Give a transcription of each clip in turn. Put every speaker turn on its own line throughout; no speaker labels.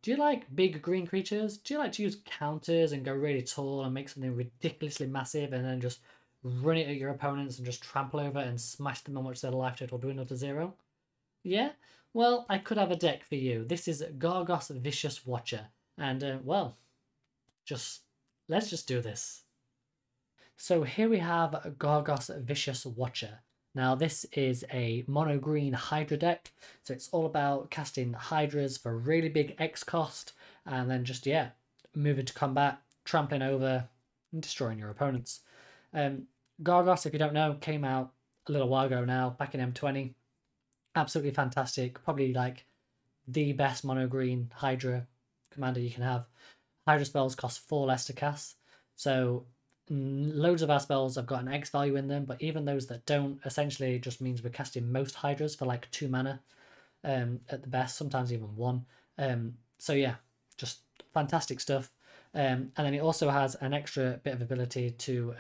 Do you like big green creatures? Do you like to use counters and go really tall and make something ridiculously massive and then just run it at your opponents and just trample over and smash them on much their life total doing up to 0? Yeah? Well, I could have a deck for you. This is Gargos Vicious Watcher. And, well, let's just do this. So here we have Gargos Vicious Watcher. Now this is a mono green Hydra deck, so it's all about casting Hydras for really big X cost, and then just, yeah, moving to combat, trampling over, and destroying your opponents. Gargos, if you don't know, came out a little while ago now, back in M20. Absolutely fantastic, probably like the best mono green Hydra commander you can have. Hydra spells cost 4 less to cast, so loads of our spells have got an X value in them, but even those that don't, essentially just means we're casting most Hydras for like 2 mana at the best, sometimes even 1. So yeah, just fantastic stuff. And then it also has an extra bit of ability to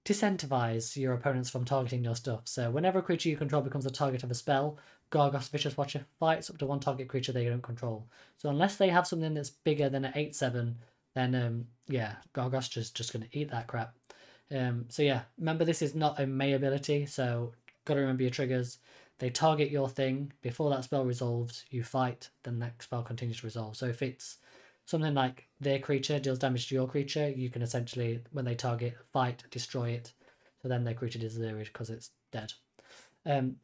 disincentivize your opponents from targeting your stuff. So whenever a creature you control becomes the target of a spell, Gargos Vicious Watcher fights up to 1 target creature they don't control. So unless they have something that's bigger than an 8/7, then yeah, Gargos just going to eat that crap. So yeah, remember this is not a May ability, so got to remember your triggers. They target your thing, before that spell resolves, you fight, then that spell continues to resolve. So if it's something like their creature deals damage to your creature, you can essentially, when they target, fight, destroy it, so then their creature does 0 because it's dead. So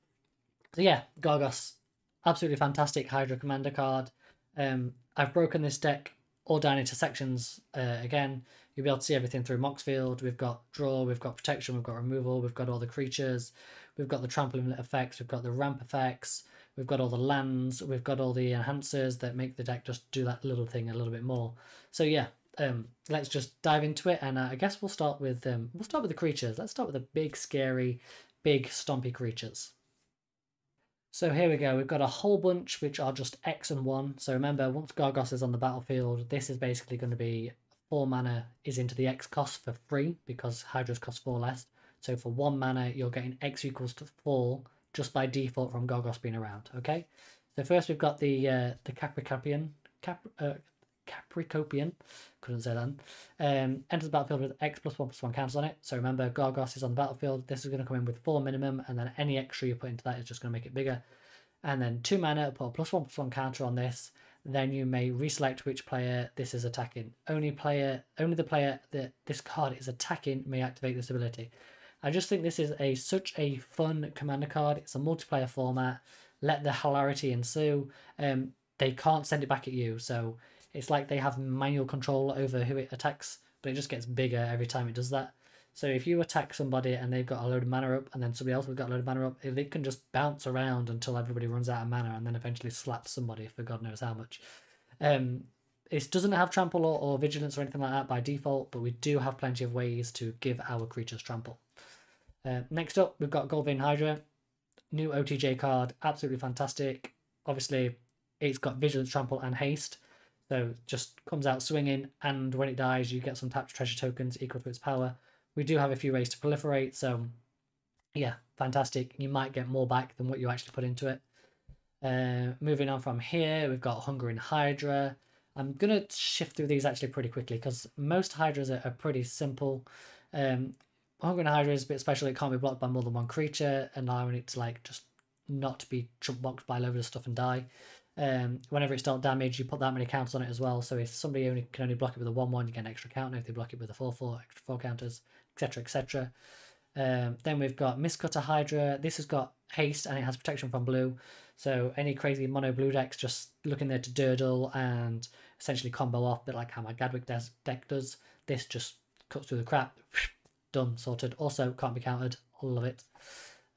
yeah, Gargos, absolutely fantastic Hydra commander card. I've broken this deck all down into sections again. You'll be able to see everything through Moxfield. We've got draw, we've got protection, we've got removal, we've got all the creatures, we've got the trample effects, we've got the ramp effects, we've got all the lands, we've got all the enhancers that make the deck just do that little thing a little bit more. So yeah, let's just dive into it, and I guess we'll start with the creatures. Let's start with the big, scary, big, stompy creatures. So here we go, we've got a whole bunch which are just X and 1. So remember, once Gargos is on the battlefield, this is basically going to be 4 mana is into the X cost for free, because Hydras cost 4 less. So for 1 mana, you're getting X equals to 4 just by default from Gargos being around, okay? So first we've got the Capricopian, couldn't say that. Enters the battlefield with X +1/+1 counters on it. So remember, Gargos is on the battlefield. This is going to come in with 4 minimum, and then any extra you put into that is just going to make it bigger. And then 2 mana, put a +1/+1 counter on this. Then you may reselect which player this is attacking. Only the player that this card is attacking may activate this ability. I just think this is such a fun commander card. It's a multiplayer format. Let the hilarity ensue. They can't send it back at you, so it's like they have manual control over who it attacks, but it just gets bigger every time it does that. So if you attack somebody and they've got a load of mana up, and then somebody else has got a load of mana up, it can just bounce around until everybody runs out of mana, and then eventually slaps somebody for God knows how much. It doesn't have trample or vigilance or anything like that by default, but we do have plenty of ways to give our creatures trample. Next up, we've got Golden Hydra. New OTJ card, absolutely fantastic. Obviously, it's got vigilance, trample, and haste. So just comes out swinging, and when it dies, you get some tapped treasure tokens equal to its power. We do have a few ways to proliferate, so yeah, fantastic. You might get more back than what you actually put into it. Moving on from here, we've got Hungering Hydra. I'm going to shift through these actually pretty quickly, because most Hydras are pretty simple. Hungering Hydra is a bit special. It can't be blocked by more than 1 creature, allowing it to like just not be chunk boxed by a load of stuff and die. Whenever it's dealt damage, you put that many counters on it as well. So if somebody can only block it with a 1/1, you get an extra counter. If they block it with a 4/4, extra 4 counters, etc., etc. Then we've got Mistcutter Hydra. This has got haste and it has protection from blue. So any crazy mono blue decks just looking there to durdle and essentially combo off, a bit like how my Gadwick deck does. This just cuts through the crap. Done, sorted. Also can't be countered. Love it.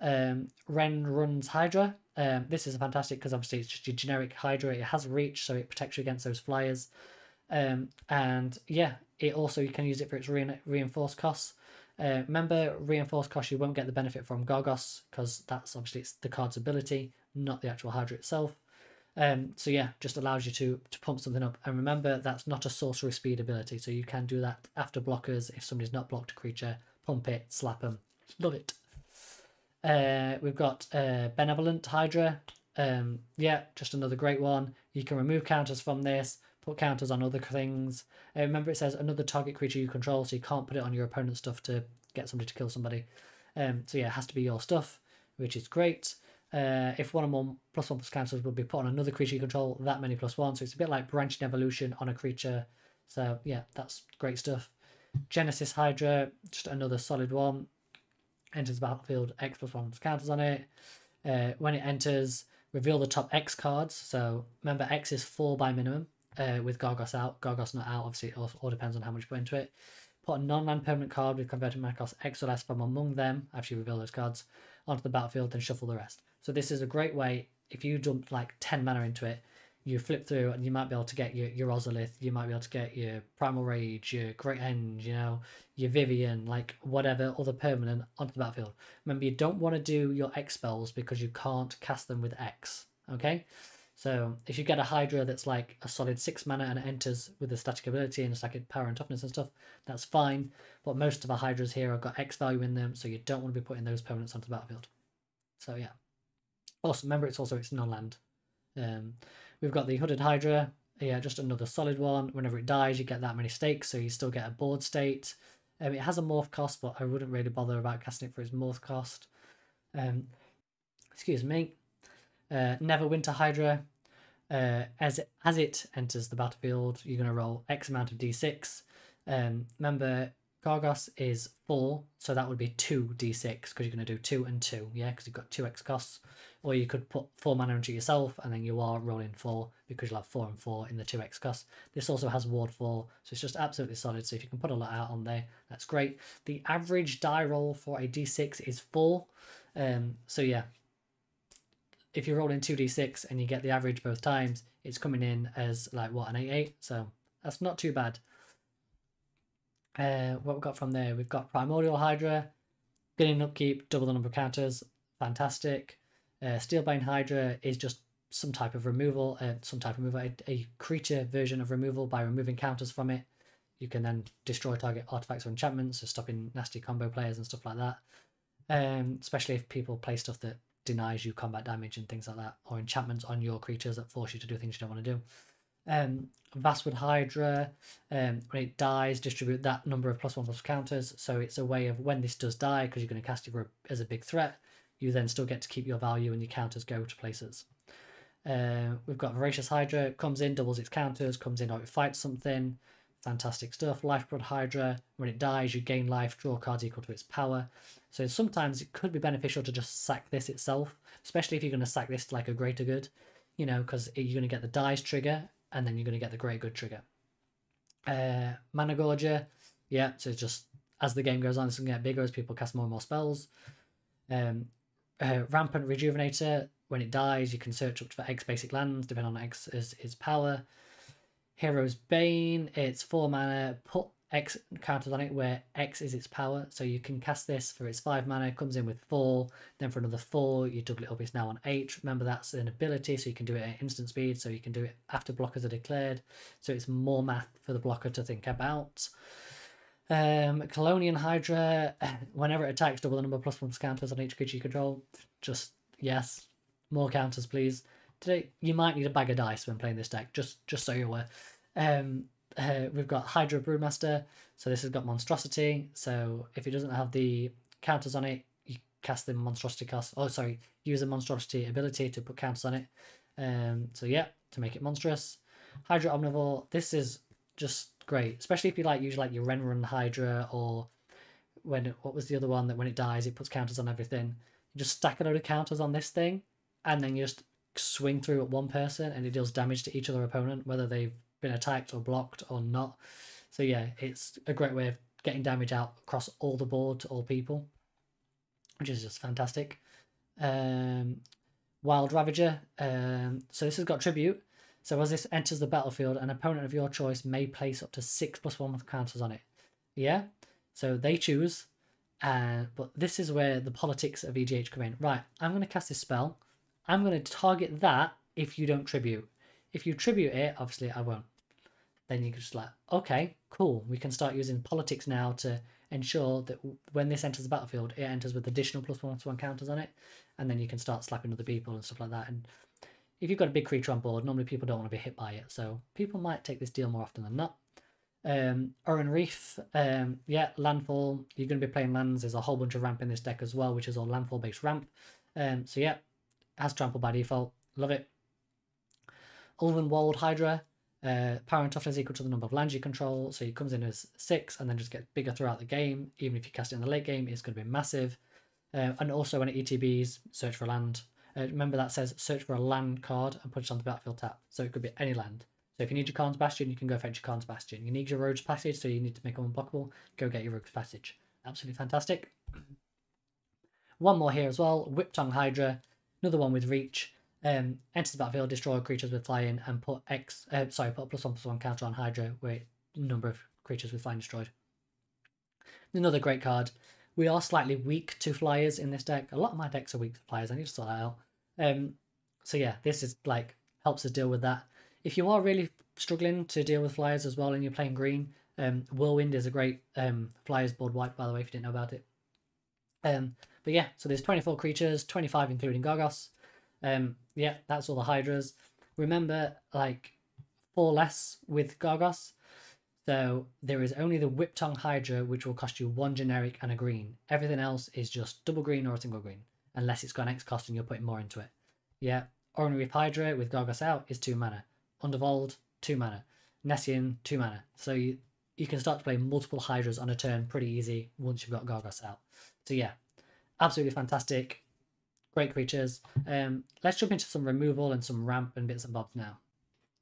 Ren runs Hydra. This is fantastic because obviously it's just your generic Hydra. It has reach, so it protects you against those flyers. And yeah, it also, you can use it for its reinforced costs. Remember, reinforced costs you won't get the benefit from Gargos, because that's obviously it's the card's ability, not the actual Hydra itself. So yeah, just allows you to pump something up. And remember, that's not a sorcery speed ability, so you can do that after blockers. If somebody's not blocked a creature, pump it, slap them. Love it. We've got Benevolent Hydra. Yeah, just another great one. You can remove counters from this, put counters on other things. Remember, it says another target creature you control, so you can't put it on your opponent's stuff to get somebody to kill somebody. So yeah, it has to be your stuff, which is great. If 1 or more +1 plus counters would be put on another creature you control, that many +1. So it's a bit like branching evolution on a creature. So yeah, that's great stuff. Genesis Hydra, just another solid one. Enters the battlefield, X +1 plus counters on it. When it enters, reveal the top X cards. So remember, X is 4 by minimum. With Gargos out, Gargos not out. Obviously, it all depends on how much you put into it. Put a non-land permanent card with converted mana cost X or less from among them, after you reveal those cards, onto the battlefield, then shuffle the rest. So this is a great way, if you dump like 10 mana into it, you flip through and you might be able to get your Ozolith, you might be able to get your Primal Rage, your Great Henge, you know, your Vivian, like whatever other permanent onto the battlefield. Remember, you don't want to do your X spells because you can't cast them with X, okay? So if you get a Hydra that's like a solid 6 mana and it enters with a static ability and static power and toughness and stuff, that's fine. But most of our Hydras here have got X value in them, so you don't want to be putting those permanents onto the battlefield. So yeah. Also, remember, it's non-land. We've got the Hooded Hydra. Yeah, just another solid one. Whenever it dies, you get that many stakes, so you still get a board state. It has a morph cost, but I wouldn't really bother about casting it for its morph cost. Excuse me. Neverwinter Hydra. As it enters the battlefield, you're going to roll X amount of d6. Remember, Gargos is 4, so that would be 2d6 because you're going to do 2 and 2, yeah, because you've got 2x costs. Or you could put 4 mana into yourself and then you are rolling 4 because you'll have 4 and 4 in the 2x cost. This also has ward 4, so it's just absolutely solid. So if you can put a lot out on there, that's great. The average die roll for a d6 is 4. So yeah, if you're rolling 2d6 and you get the average both times, it's coming in as like what, an 8/8. So that's not too bad. What we've got from there, we've got Primordial Hydra, getting upkeep, double the number of counters, fantastic. Steelbane Hydra is just some type of removal, a creature version of removal. By removing counters from it, you can then destroy target artifacts or enchantments, so stopping nasty combo players and stuff like that. Especially if people play stuff that denies you combat damage and things like that, or enchantments on your creatures that force you to do things you don't want to do. Vastwood Hydra, when it dies, distribute that number of +1 counters. So it's a way of when this does die, because you're going to cast it as a big threat, you then still get to keep your value and your counters go to places. We've got Voracious Hydra, comes in, doubles its counters, comes in or it fights something. Fantastic stuff. Lifeblood Hydra, when it dies, you gain life, draw cards equal to its power. So sometimes it could be beneficial to just sack this itself, especially if you're going to sack this to like a greater good, you know, because you're going to get the dies trigger and then you're going to get the great good trigger. Mana Gorger, yeah, so it's just as the game goes on, it's going to get bigger as people cast more and more spells. Rampant Rejuvenator, when it dies, you can search up for X basic lands, depending on X is its power. Hero's Bane, it's 4 mana, put X counters on it where X is its power. So you can cast this for its 5 mana, comes in with 4, then for another 4, you double it up, it's now on 8. Remember, that's an ability, so you can do it at instant speed, so you can do it after blockers are declared. So it's more math for the blocker to think about. Colonian Hydra, whenever it attacks, double the number of +1 counters on each creature you control. Just, yes, more counters, please. Today, you might need a bag of dice when playing this deck, just so you're aware. We've got Hydra Brewmaster, so this has got Monstrosity, so if it doesn't have the counters on it, you cast the Monstrosity cost, use a Monstrosity ability to put counters on it. So yeah, to make it monstrous. Hydra Omnivore, this is just great, especially if you use your Renrun Hydra, or what was the other one that when it dies, it puts counters on everything. You just stack a load of counters on this thing, and then you just swing through at one person and it deals damage to each other opponent, whether they've been attacked or blocked or not. So yeah, it's a great way of getting damage out across all the board to all people, which is just fantastic. Wild Ravager, so this has got tribute, so as this enters the battlefield, an opponent of your choice may place up to 6 +1 counters on it. Yeah, so they choose, but this is where the politics of EDH come in. Right, I'm going to cast this spell, I'm going to target that if you don't tribute. If you tribute it, obviously I won't. then you can just like, okay, cool. We can start using politics now to ensure that when this enters the battlefield, it enters with additional +1/+1 counters on it, and then you can start slapping other people and stuff like that. And if you've got a big creature on board, normally people don't want to be hit by it, so people might take this deal more often than not. Oran Reef, yeah, landfall. You're going to be playing lands. There's a whole bunch of ramp in this deck as well, which is all landfall based ramp. So yeah, has trample by default. Love it. Ulvenwald Hydra. Power and toughness equal to the number of lands you control, so he comes in as 6 and then just gets bigger throughout the game. Even if you cast it in the late game, it's going to be massive. And also when it ETBs, search for land. Remember that says search for a land card and put it on the battlefield tap, so it could be any land. So if you need your Khan's Bastion, you can go fetch your Khan's Bastion. You need your Rogue's Passage, so you need to make them unblockable, go get your Rogue's Passage. Absolutely fantastic. One more here as well, Whiptongue Hydra, another one with reach. Enters the battlefield, destroy creatures with flying, and put a +1/+1 counter on Hydra, where number of creatures with flying destroyed. Another great card. We are slightly weak to flyers in this deck. A lot of my decks are weak to flyers. I need to sort that out. So yeah, this is like helps us deal with that. If you are really struggling to deal with flyers as well and you're playing green, Whirlwind is a great flyers board wipe, by the way, if you didn't know about it. But yeah, so there's 24 creatures, 25 including Gargos. Yeah, that's all the Hydras. Remember, like, 4 less with Gargos. So there is only the Whiptongue Hydra, which will cost you 1 generic and a green. Everything else is just double green or a single green, unless it's got an X cost and you're putting more into it. Yeah, Oran Reef Hydra with Gargos out is 2 mana. Undervold, 2 mana. Nessian, 2 mana. So you can start to play multiple Hydras on a turn pretty easy once you've got Gargos out. So yeah, absolutely fantastic. Great creatures. Let's jump into some removal and some ramp and bits and bobs now.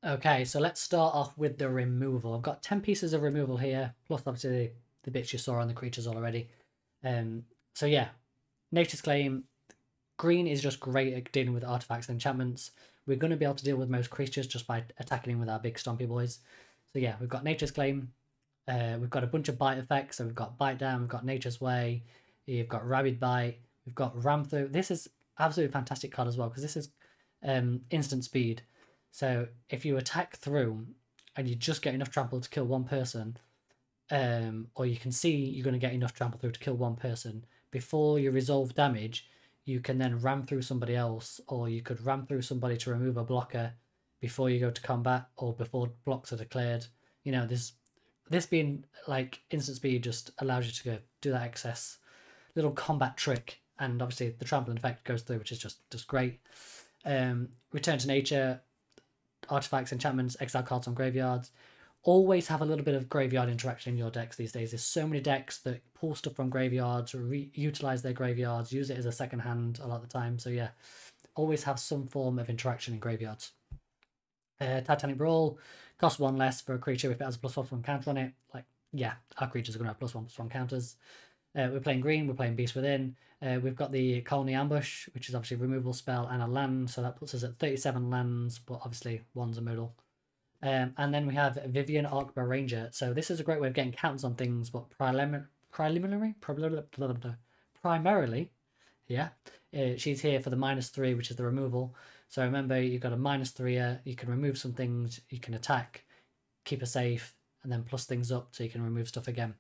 Okay, so let's start off with the removal. I've got 10 pieces of removal here, plus obviously the bits you saw on the creatures already. So yeah, Nature's Claim. Green is just great at dealing with artifacts and enchantments. We're going to be able to deal with most creatures just by attacking with our big stompy boys. So yeah, we've got Nature's Claim. We've got a bunch of bite effects. So we've got Bite Down, we've got Nature's Way, you've got Rabid Bite, we've got Ram Through. This is absolutely fantastic card as well, because this is instant speed. So if you attack through and you just get enough trample to kill one person, or you can see you're going to get enough trample through to kill one person, before you resolve damage, you can then ram through somebody else, or you could ram through somebody to remove a blocker before you go to combat, or before blocks are declared. You know, this being like instant speed just allows you to go do that excess little combat trick, and obviously the trampling effect goes through, which is just great. Return to nature, artifacts, enchantments, exile cards on graveyards. Always have a little bit of graveyard interaction in your decks these days. There's so many decks that pull stuff from graveyards, utilize their graveyards, use it as a second hand a lot of the time. So yeah, always have some form of interaction in graveyards. Titanic Brawl, cost 1 less for a creature if it has a +1/+1 counter on it. Like, yeah, our creatures are going to have +1/+1 counters. We're playing green, we're playing Beast Within. We've got the Colony Ambush, which is obviously a removal spell and a land, so that puts us at 37 lands, but obviously one's a modal. And then we have Vivian Arkbar Ranger. So this is a great way of getting counters on things, but primarily, yeah, she's here for the -3, which is the removal. So remember, you've got a -3, you can remove some things, you can attack, keep her safe, and then plus things up so you can remove stuff again.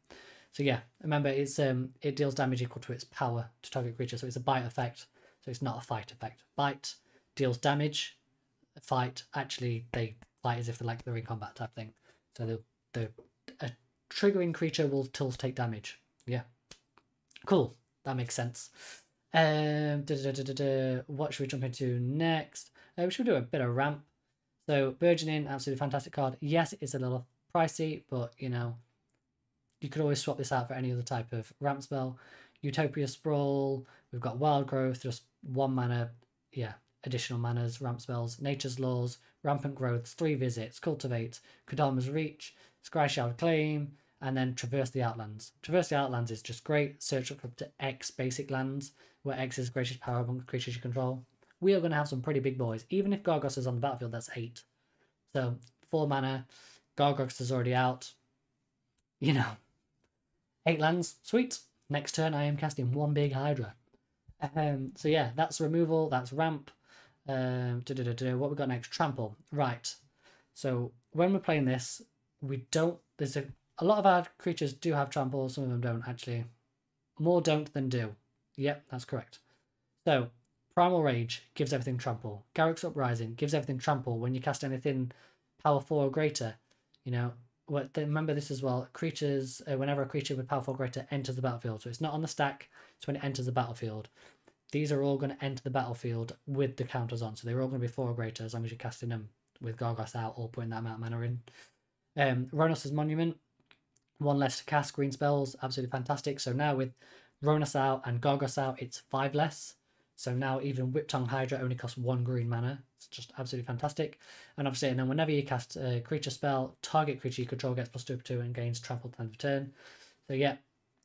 So yeah, remember, it's it deals damage equal to its power to target creature, so it's a bite effect, so it's not a fight effect. Bite deals damage, fight, actually they fight as if they're in combat type thing. So a triggering creature will still take damage. Yeah, cool, that makes sense. What should we jump into next? We should do a bit of ramp. So Burgeoning, absolutely fantastic card. Yes, it's a little pricey, but you know, you could always swap this out for any other type of ramp spell. Utopia Sprawl, we've got Wild Growth, just 1 mana, yeah, additional manas, ramp spells, Nature's Laws, Rampant Growths, 3 visits, Cultivate, Kodama's Reach, Scryshard Claim, and then Traverse the Outlands. Traverse the Outlands is just great. Search up to X basic lands, where X is greatest power among creatures you control. We are going to have some pretty big boys. Even if Gargos is on the battlefield, that's 8. So 4 mana, Gargos is already out. You know, 8 lands, sweet. Next turn I am casting 1 big Hydra. So yeah, that's removal, that's ramp. What we got next? Trample. Right. So when we're playing this, we don't. There's a lot of our creatures do have trample. Some of them don't actually. More don't than do. Yep, that's correct. So Primal Rage gives everything trample. Garruk's Uprising gives everything trample when you cast anything power 4 or greater. You know, remember this as well. Creatures, whenever a creature with power 4 or greater enters the battlefield, so it's not on the stack. It's when it enters the battlefield. These are all going to enter the battlefield with the counters on, so they're all going to be 4 or greater as long as you're casting them with Gargos out or putting that amount of mana in. Ronos' Monument, 1 less to cast green spells, absolutely fantastic. So now with Ronos out and Gargos out, it's 5 less. So now even Whiptongue Hydra only costs 1 green mana. It's just absolutely fantastic. And obviously, and then whenever you cast a creature spell, target creature you control gets +2/+2 and gains trample at the end of turn. So yeah,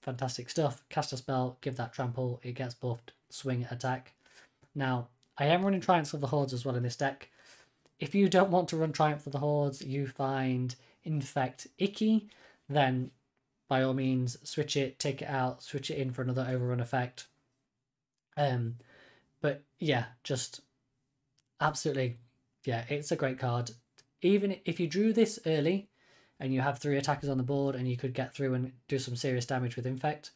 fantastic stuff. Cast a spell, give that trample, it gets buffed, swing, attack. Now, I am running Triumphs of the Hordes as well in this deck. If you don't want to run Triumph of the Hordes, you find Infect icky, then by all means switch it, take it out, switch it in for another overrun effect. But yeah, just absolutely, yeah, it's a great card. Even if you drew this early and you have 3 attackers on the board and you could get through and do some serious damage with Infect,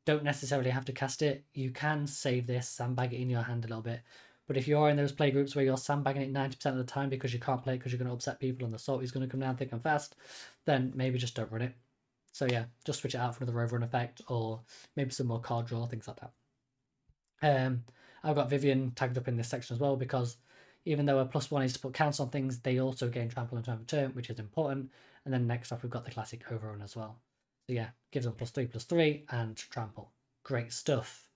don't necessarily have to cast it. You can save this, sandbag it in your hand a little bit. But if you're in those play groups where you're sandbagging it 90% of the time because you can't play it because you're going to upset people and the salt is going to come down thick and fast, then maybe just don't run it. So yeah, just switch it out for another overrun effect or maybe some more card draw, things like that. I've got Vivian tagged up in this section as well because even though a +1 is to put counts on things, they also gain trample and time of turn, which is important. And then next off, we've got the classic overrun as well. So yeah, gives them +3/+3 and trample. Great stuff.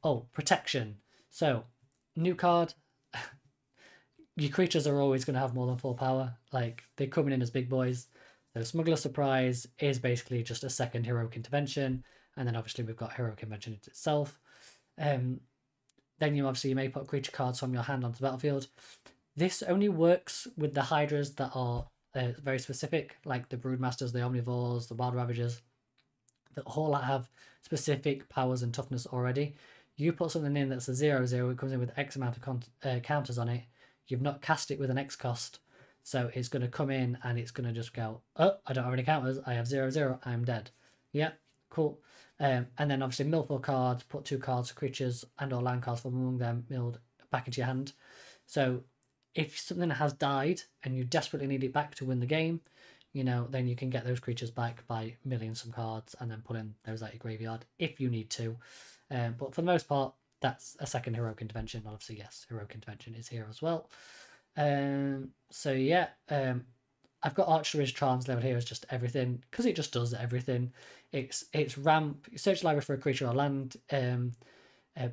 Oh, protection. So, new card. Your creatures are always going to have more than 4 power. Like, they're coming in as big boys. So Smuggler Surprise is basically just a second Heroic Intervention. And then obviously we've got Heroic Intervention itself. Then you may put creature cards from your hand onto the battlefield. This only works with the Hydras that are very specific, like the Broodmasters, the Omnivores, the Wild Ravagers, that all have specific powers and toughness already. You put something in that's a 0/0, it comes in with X amount of counters on it. You've not cast it with an X cost, so it's going to come in and it's going to just go, oh, I don't have any counters, I have 0/0, I'm dead. Yeah, cool. And then obviously mill 4 cards, put 2 cards, creatures and or land cards from among them milled back into your hand. So if something has died and you desperately need it back to win the game, you know, then you can get those creatures back by milling some cards and then pulling those out your graveyard if you need to. But for the most part, that's a second Heroic Intervention. Obviously, yes, Heroic Intervention is here as well. So yeah, I've got Archery's Charms level here as just everything because it just does everything. It's ramp, search library for a creature or land,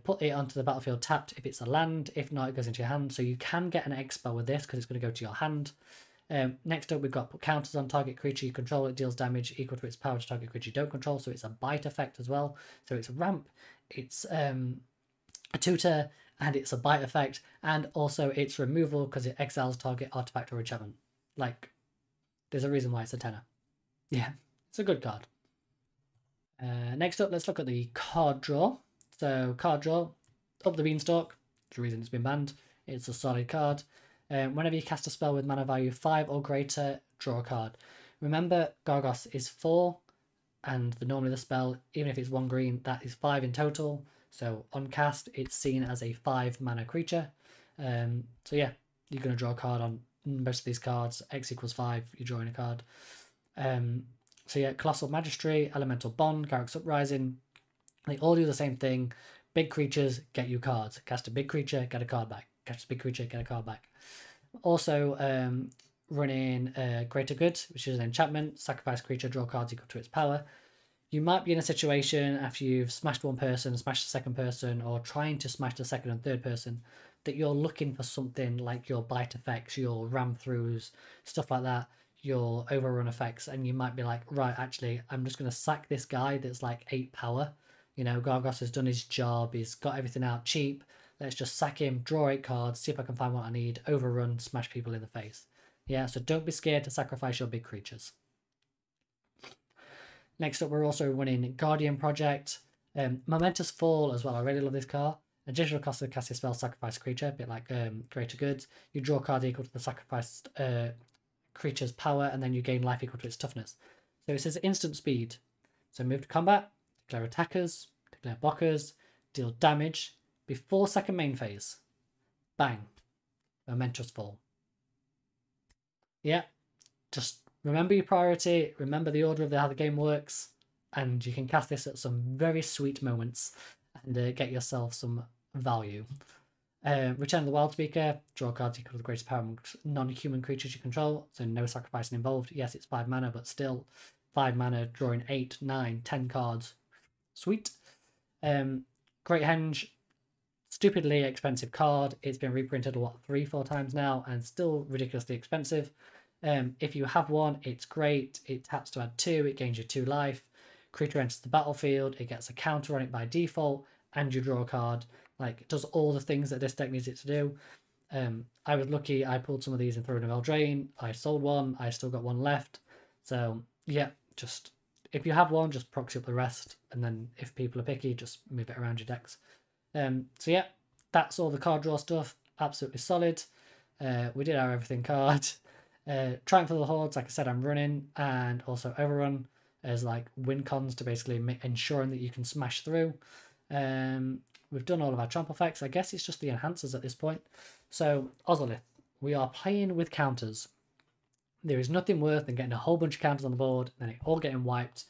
put it onto the battlefield tapped if it's a land. If not, it goes into your hand. So you can get an X spell with this because it's going to go to your hand. Next up, we've got put counters on target creature you control. It deals damage equal to its power to target creature you don't control. So it's a bite effect as well. So it's a ramp, it's a tutor, and it's a bite effect, and also it's removal because it exiles target artifact or enchantment. Like, there's a reason why it's a tenner. Yeah, it's a good card. Next up, let's look at the card draw. So card draw, up the beanstalk. The reason it's been banned. It's a solid card. Whenever you cast a spell with mana value 5 or greater, draw a card. Remember, Gargos is 4, and normally the spell, even if it's 1 green, that is 5 in total. So on cast, it's seen as a 5 mana creature. So yeah, you're going to draw a card on most of these cards. X equals 5, you're drawing a card. So yeah, Colossal Magistry, Elemental Bond, Garruk's Uprising, they all do the same thing. Big creatures get you cards. Cast a big creature, get a card back. Cast a big creature, get a card back. Also, running Greater Good, which is an enchantment. Sacrifice creature, draw cards equal to its power. You might be in a situation after you've smashed one person, smashed the second person, or trying to smash the second and third person, that you're looking for something like your bite effects, your ram throughs, stuff like that, your overrun effects, and you might be like, right, actually, I'm just going to sack this guy that's like 8 power. You know, Gargos has done his job, he's got everything out cheap. Let's just sack him, draw 8 cards, see if I can find what I need, overrun, smash people in the face. Yeah, so don't be scared to sacrifice your big creatures. Next up, we're also running Guardian Project. Momentous Fall as well. I really love this card. Additional cost of cast a spell, sacrifice a creature, a bit like Greater Good. You draw a card equal to the sacrificed creature's power, and then you gain life equal to its toughness. So it says instant speed. So move to combat, declare attackers, declare blockers, deal damage before second main phase. Bang. Momentous fall. Yeah. Just remember your priority, remember the order of how the game works, and you can cast this at some very sweet moments and get yourself some value. Return of the Wild Speaker. Draw cards equal to the greatest power amongst non-human creatures you control, so no sacrificing involved. Yes, it's 5 mana, but still 5 mana, drawing 8, 9, 10 cards. Sweet. Great Henge. Stupidly expensive card. It's been reprinted, 3-4 times now, and still ridiculously expensive. If you have one, it's great. It taps to add 2, it gains you 2 life. Creature enters the battlefield, it gets a counter on it by default, and you draw a card. Like, it does all the things that this deck needs it to do. I was lucky, I pulled some of these in Throne of Eldraine. I sold one, I still got one left. So, yeah, just, if you have one, just proxy up the rest, and then if people are picky, just move it around your decks. So yeah, that's all the card draw stuff. Absolutely solid. We did our everything card. Triumph of the Hordes, like I said, I'm running, and also Overrun as like win cons to basically ensuring that you can smash through. We've done all of our trample effects. I guess it's just the enhancers at this point. So Ozolith, we are playing with counters. There is nothing worse than getting a whole bunch of counters on the board, and then it all getting wiped,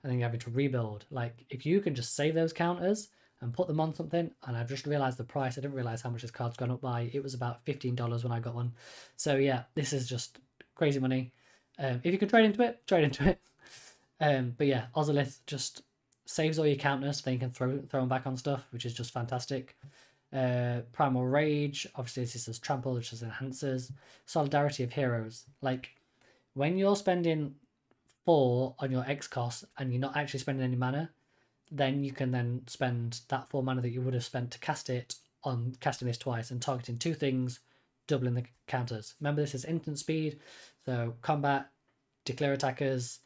and then you're having to rebuild. Like, if you can just save those counters and put them on something, and I've just realised the price. I didn't realise how much this card's gone up by. It was about $15 when I got one. So yeah, this is just crazy money. If you can trade into it, trade into it. But yeah, Ozolith just saves all your counters, so then you can throw them back on stuff, which is just fantastic. Primal Rage, obviously this is Trample, which is enhancers. Solidarity of Heroes. Like, when you're spending 4 on your X cost and you're not actually spending any mana, then you can then spend that 4 mana that you would have spent to cast it on casting this twice and targeting 2 things, doubling the counters. Remember, this is instant speed, so combat, declare attackers,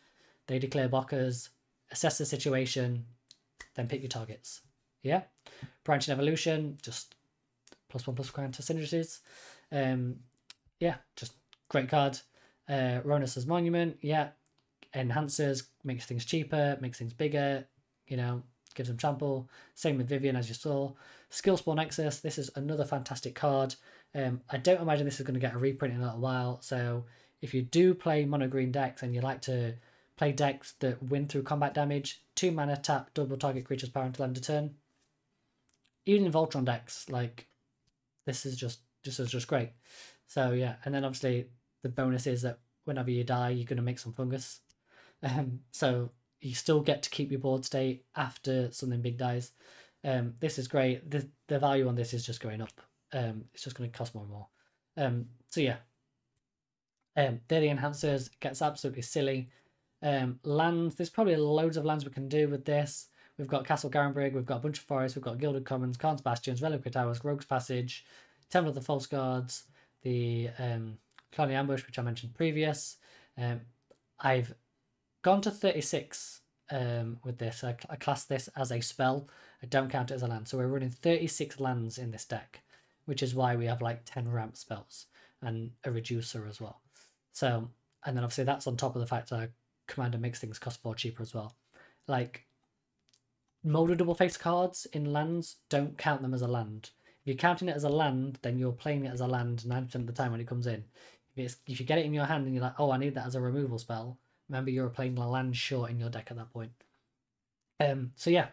they declare blockers, assess the situation, then pick your targets. Yeah? Branching Evolution, just +1/+1 counter synergies. Yeah, just great card. Ronus's Monument, yeah. Enhancers, makes things cheaper, makes things bigger, you know, gives them trample. Same with Vivian, as you saw. Skillspawn Nexus, this is another fantastic card. I don't imagine this is going to get a reprint in a little while, so if you do play mono green decks and you like to play decks that win through combat damage, 2 mana, tap, double target creature's power until end of turn. Even in Voltron decks, like, this is just great. So yeah, and then obviously the bonus is that whenever you die, you're going to make some fungus. So you still get to keep your board state after something big dies. This is great. The value on this is just going up. It's just going to cost more and more. So yeah. They're the enhancers. It gets absolutely silly. Lands. There's probably loads of lands we can do with this. We've got Castle Garenbrig, we've got a bunch of forests, we've got Gilded Commons, Khan's Bastions, Reliquary Towers, Rogue's Passage, Temple of the False Guards, the Clowny Ambush, which I mentioned previous. I've gone to 36 with this. I class this as a spell. I don't count it as a land. So we're running 36 lands in this deck, which is why we have like 10 ramp spells and a reducer as well. So, and then obviously that's on top of the fact that Commander makes things cost 4 cheaper as well. Like, molded double face cards in lands, don't count them as a land. If you're counting it as a land, then you're playing it as a land 90% of the time when it comes in. If you get it in your hand and you're like, oh, I need that as a removal spell, remember you're playing a land short in your deck at that point. So yeah,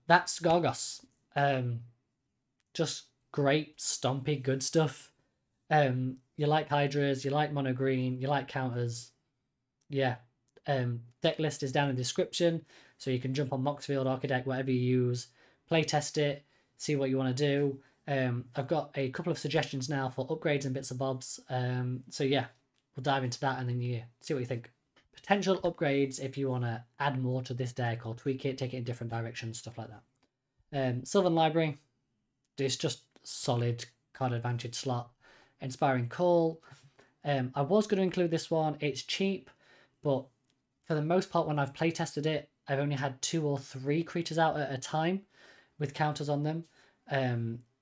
that's Gargos. Just great, stompy, good stuff. You like Hydras, you like mono green, you like counters. Yeah. Deck list is down in the description, so you can jump on Moxfield, Architect, whatever you use, play test it, see what you want to do. I've got a couple of suggestions now for upgrades and bits and bobs. So yeah, we'll dive into that and then you see what you think. Potential upgrades if you want to add more to this deck or tweak it, take it in different directions, stuff like that. Sylvan Library, it's just solid card advantage slot. Inspiring Call. I was going to include this one. It's cheap, but for the most part, when I've play tested it, I've only had 2 or 3 creatures out at a time with counters on them.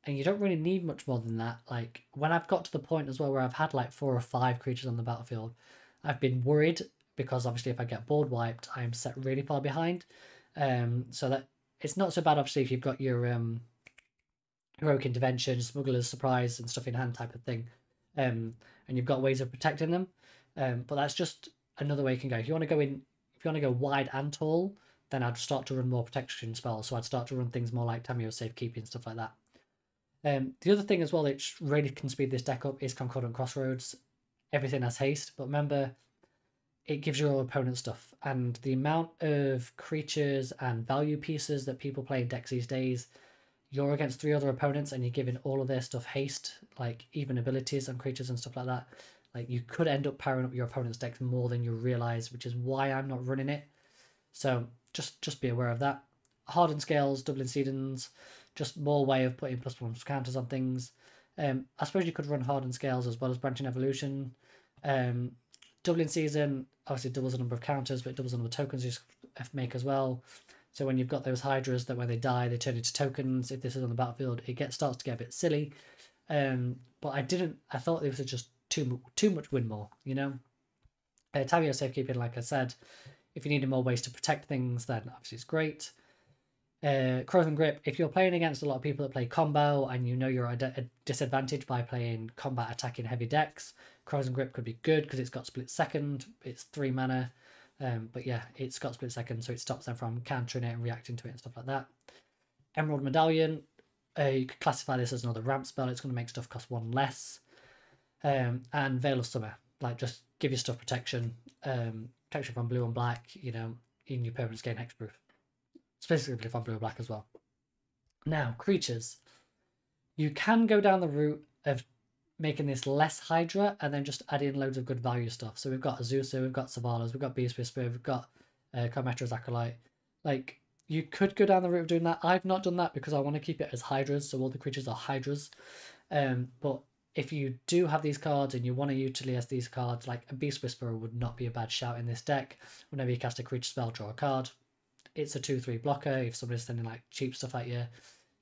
And you don't really need much more than that. Like, when I've got to the point as well where I've had like 4 or 5 creatures on the battlefield, I've been worried because obviously if I get board wiped, I'm set really far behind. So that it's not so bad obviously if you've got your heroic intervention, smuggler's surprise, and stuff in hand type of thing, and you've got ways of protecting them. But that's just another way you can go. If you want to go wide and tall, then I'd start to run more protection spells. So I'd start to run things more like Tamiyo safekeeping, stuff like that. The other thing as well that really can speed this deck up is Concordant Crossroads. Everything has haste, but remember, it gives your opponent stuff. And the amount of creatures and value pieces that people play in decks these days, you're against 3 other opponents and you're giving all of their stuff haste, like even abilities and creatures and stuff like that. Like, you could end up powering up your opponent's decks more than you realize, which is why I'm not running it. So just be aware of that. Hardened Scales, Doubling Sedans, just more way of putting +1 counters on things. I suppose you could run Hardened Scales as well as Branching Evolution. Doubling Season obviously doubles the number of counters, but it doubles the number of tokens you make as well. So when you've got those Hydras that when they die, they turn into tokens. If this is on the battlefield, it starts to get a bit silly. But I thought this was just too much win more, you know? Tamiyo safekeeping, like I said, if you needed more ways to protect things, then obviously it's great. Crows and Grip, if you're playing against a lot of people that play combo and you know you're at a disadvantage by playing combat attacking heavy decks, Crows and Grip could be good because it's got Split Second, it's 3 mana, but yeah, it's got Split Second, so it stops them from countering it and reacting to it and stuff like that. Emerald Medallion, you could classify this as another ramp spell, it's going to make stuff cost 1 less. And Veil of Summer, like, just give your stuff protection, protection from blue and black, you know, in your opponent's gain hexproof. Specifically from blue and black as well. Now, creatures. You can go down the route of making this less Hydra and then just add in loads of good value stuff. So we've got Azusa, we've got Savalas, we've got Beast Whisperer, we've got Chimera's Acolyte. Like, you could go down the route of doing that. I've not done that because I want to keep it as Hydras, so all the creatures are Hydras. But if you do have these cards and you want to utilize these cards, like a Beast Whisperer would not be a bad shout in this deck. Whenever you cast a creature spell, draw a card. It's a 2/3 blocker. If somebody's sending like cheap stuff at you,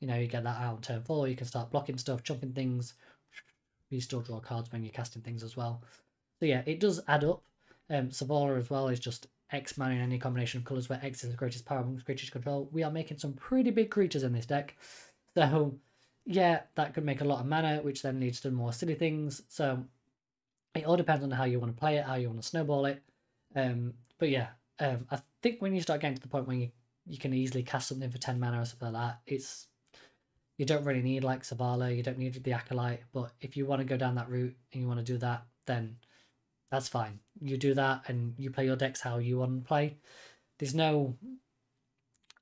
you know, you get that out on turn 4. You can start blocking stuff, jumping things. You still draw cards when you're casting things as well. So yeah, it does add up. Savala as well is just X mana in any combination of colours where X is the greatest power amongst creatures control. We are making some pretty big creatures in this deck. So yeah, that could make a lot of mana, which then leads to more silly things. So it all depends on how you want to play it, how you want to snowball it. But yeah, I think when you start getting to the point where you can easily cast something for 10 mana or something like that, you don't really need like Savala, you don't need the Acolyte, but if you want to go down that route and you want to do that, then that's fine. You do that and you play your decks how you want to play. There's no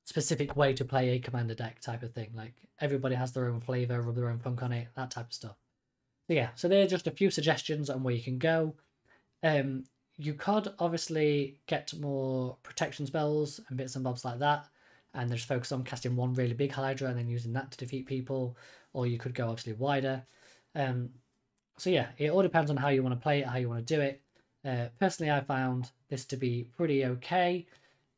specific way to play a commander deck type of thing. Like, everybody has their own flavour, rub their own funk on it, that type of stuff. So yeah, so there are just a few suggestions on where you can go. You could obviously get more protection spells and bits and bobs like that, and just focus on casting one really big Hydra and then using that to defeat people, or you could go obviously wider. So yeah, it all depends on how you want to play it, how you want to do it. Personally, I found this to be pretty okay.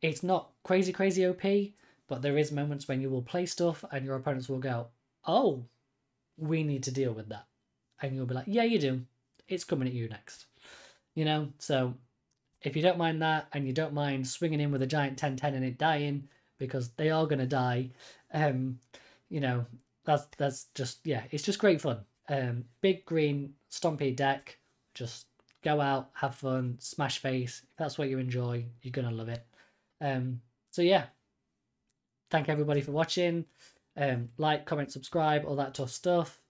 It's not crazy OP, but there is moments when you will play stuff and your opponents will go, oh, we need to deal with that. And you'll be like, yeah, you do. It's coming at you next. You know, so if you don't mind that and you don't mind swinging in with a giant 10/10 and it dying, because they are going to die, you know, that's just, yeah, it's just great fun. Big green stompy deck, just go out, have fun, smash face. If that's what you enjoy, you're going to love it. So yeah, thank everybody for watching. Like, comment, subscribe, all that tough stuff.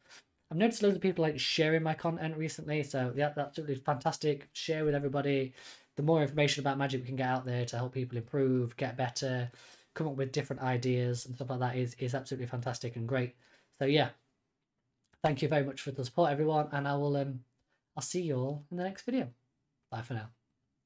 I've noticed loads of people like sharing my content recently, so yeah, that's absolutely fantastic. Share with everybody. The more information about Magic we can get out there to help people improve, get better, come up with different ideas and stuff like that is absolutely fantastic and great. So yeah, thank you very much for the support, everyone, and I'll see you all in the next video. Bye for now.